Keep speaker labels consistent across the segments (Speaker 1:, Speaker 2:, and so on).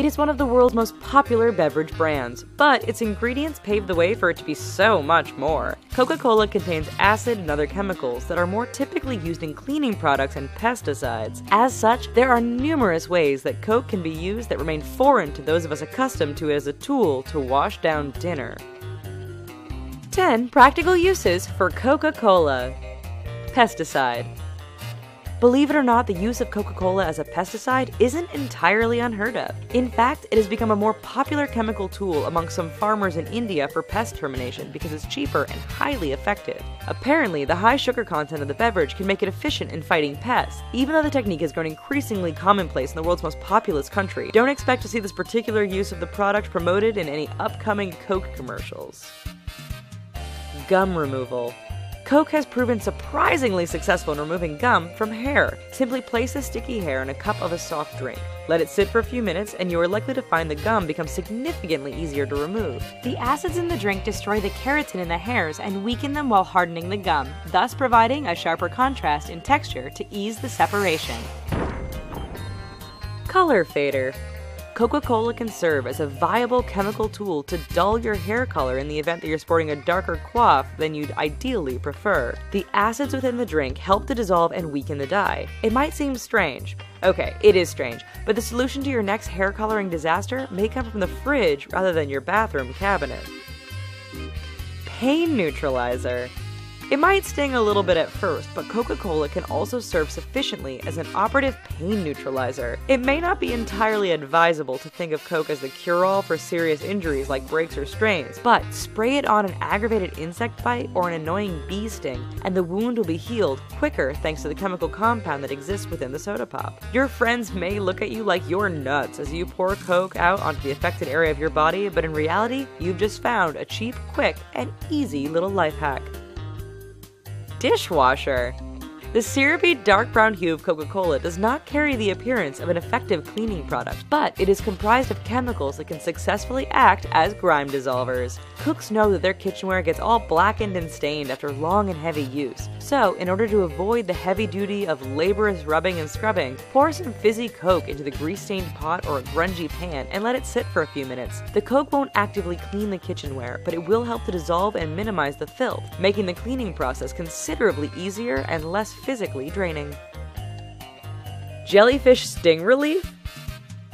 Speaker 1: It is one of the world's most popular beverage brands, but its ingredients pave the way for it to be so much more. Coca-Cola contains acid and other chemicals that are more typically used in cleaning products and pesticides. As such, there are numerous ways that Coke can be used that remain foreign to those of us accustomed to it as a tool to wash down dinner. 10 practical uses for Coca-Cola. Pesticide. Believe it or not, the use of Coca-Cola as a pesticide isn't entirely unheard of. In fact, it has become a more popular chemical tool among some farmers in India for pest termination because it's cheaper and highly effective. Apparently, the high sugar content of the beverage can make it efficient in fighting pests. Even though the technique has grown increasingly commonplace in the world's most populous country, don't expect to see this particular use of the product promoted in any upcoming Coke commercials. Gum removal. Coke has proven surprisingly successful in removing gum from hair. Simply place the sticky hair in a cup of a soft drink. Let it sit for a few minutes and you are likely to find the gum become significantly easier to remove. The acids in the drink destroy the keratin in the hairs and weaken them while hardening the gum, thus providing a sharper contrast in texture to ease the separation. Color fader. Coca-Cola can serve as a viable chemical tool to dull your hair color in the event that you're sporting a darker coif than you'd ideally prefer. The acids within the drink help to dissolve and weaken the dye. It might seem strange. Okay, it is strange, but the solution to your next hair coloring disaster may come from the fridge rather than your bathroom cabinet. Pain neutralizer. It might sting a little bit at first, but Coca-Cola can also serve sufficiently as an operative pain neutralizer. It may not be entirely advisable to think of Coke as the cure-all for serious injuries like breaks or strains, but spray it on an aggravated insect bite or an annoying bee sting, and the wound will be healed quicker thanks to the chemical compound that exists within the soda pop. Your friends may look at you like you're nuts as you pour Coke out onto the affected area of your body, but in reality, you've just found a cheap, quick, and easy little life hack. Dishwasher. The syrupy dark brown hue of Coca-Cola does not carry the appearance of an effective cleaning product, but it is comprised of chemicals that can successfully act as grime dissolvers. Cooks know that their kitchenware gets all blackened and stained after long and heavy use. So, in order to avoid the heavy duty of laborious rubbing and scrubbing, pour some fizzy Coke into the grease-stained pot or a grungy pan and let it sit for a few minutes. The Coke won't actively clean the kitchenware, but it will help to dissolve and minimize the filth, making the cleaning process considerably easier and less physically draining. Jellyfish sting relief?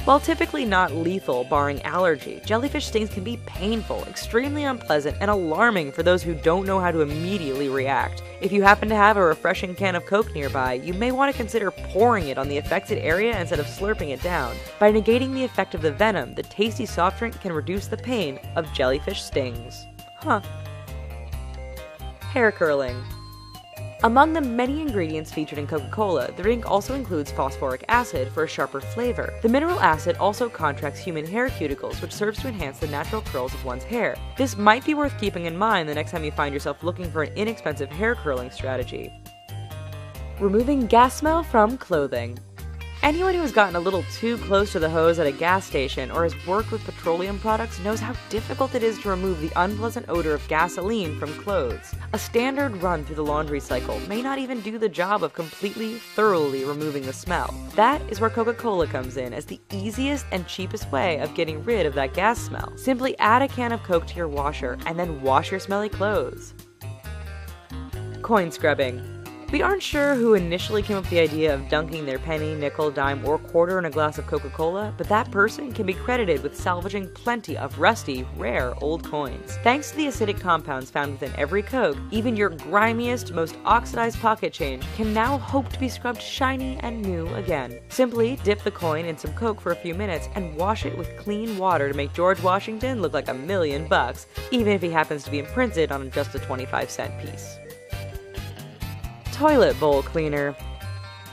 Speaker 1: While typically not lethal barring allergy, jellyfish stings can be painful, extremely unpleasant, and alarming for those who don't know how to immediately react. If you happen to have a refreshing can of Coke nearby, you may want to consider pouring it on the affected area instead of slurping it down. By negating the effect of the venom, the tasty soft drink can reduce the pain of jellyfish stings. Hair curling. Among the many ingredients featured in Coca-Cola, the drink also includes phosphoric acid for a sharper flavor. The mineral acid also contracts human hair cuticles, which serves to enhance the natural curls of one's hair. This might be worth keeping in mind the next time you find yourself looking for an inexpensive hair curling strategy. Removing gas smell from clothing. Anyone who has gotten a little too close to the hose at a gas station or has worked with petroleum products knows how difficult it is to remove the unpleasant odor of gasoline from clothes. A standard run through the laundry cycle may not even do the job of completely, thoroughly removing the smell. That is where Coca-Cola comes in as the easiest and cheapest way of getting rid of that gas smell. Simply add a can of Coke to your washer and then wash your smelly clothes. Coin scrubbing. We aren't sure who initially came up with the idea of dunking their penny, nickel, dime, or quarter in a glass of Coca-Cola, but that person can be credited with salvaging plenty of rusty, rare old coins. Thanks to the acidic compounds found within every Coke, even your grimiest, most oxidized pocket change can now hope to be scrubbed shiny and new again. Simply dip the coin in some Coke for a few minutes and wash it with clean water to make George Washington look like $1,000,000, even if he happens to be imprinted on just a 25-cent piece. Toilet bowl cleaner.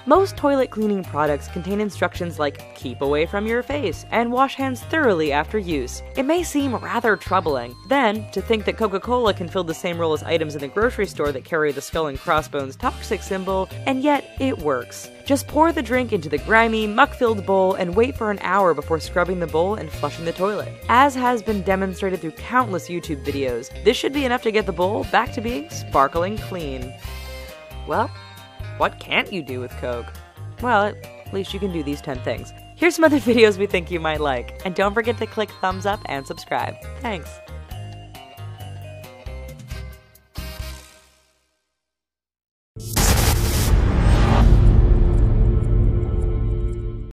Speaker 1: Most toilet cleaning products contain instructions like keep away from your face and wash hands thoroughly after use. It may seem rather troubling. Then, to think that Coca-Cola can fill the same role as items in the grocery store that carry the skull and crossbones toxic symbol, and yet it works. Just pour the drink into the grimy, muck-filled bowl and wait for an hour before scrubbing the bowl and flushing the toilet. As has been demonstrated through countless YouTube videos, this should be enough to get the bowl back to being sparkling clean. Well, what can't you do with Coke? Well, at least you can do these 10 things. Here's some other videos we think you might like, and don't forget to click thumbs up and subscribe. Thanks!